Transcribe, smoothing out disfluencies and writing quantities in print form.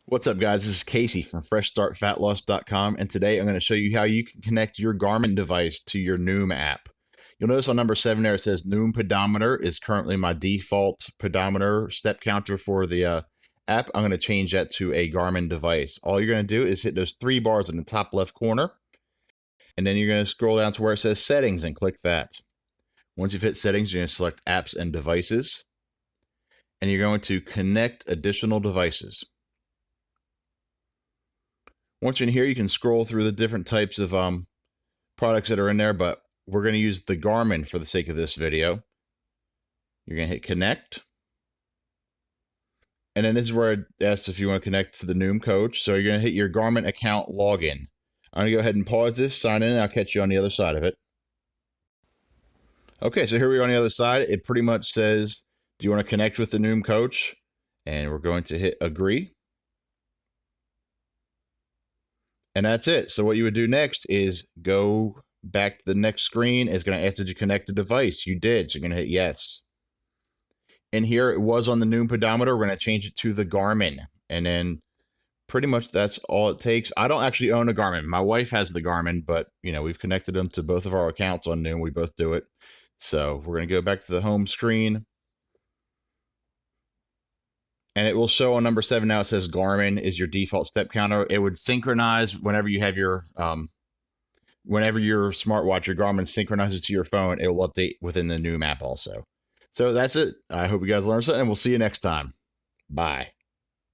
What's up, guys? This is Casey from FreshStartFatLoss.com, and today I'm going to show you how you can connect your Garmin device to your Noom app. You'll notice on number 7 there it says Noom pedometer is currently my default pedometer step counter for the app. I'm going to change that to a Garmin device. All you're going to do is hit those 3 bars in the top left corner, and then you're going to scroll down to where it says Settings and click that. Once you've hit Settings, you're going to select Apps and Devices, and you're going to connect additional devices. Once you're in here, you can scroll through the different types of products that are in there, but we're going to use the Garmin for the sake of this video. You're going to hit connect. And then this is where it asks if you want to connect to the Noom coach. So you're going to hit your Garmin account login. I'm going to go ahead and pause this, sign in, and I'll catch you on the other side of it. Okay, so here we are on the other side. It pretty much says, do you want to connect with the Noom coach? And we're going to hit agree. And that's it. So what you would do next is go back to the next screen. It's going to ask, did you connect a device? You did. So you're going to hit yes. And here it was on the Noom pedometer. We're going to change it to the Garmin. And then pretty much that's all it takes. I don't actually own a Garmin. My wife has the Garmin, but we've connected them to both of our accounts on Noom. We both do it. So we're going to go back to the home screen. And it will show on number 7 now. It says Garmin is your default step counter. It would synchronize whenever you have your whenever your smartwatch, your Garmin synchronizes to your phone. It will update within the Noom app also. So that's it. I hope you guys learned something, and we'll see you next time. Bye.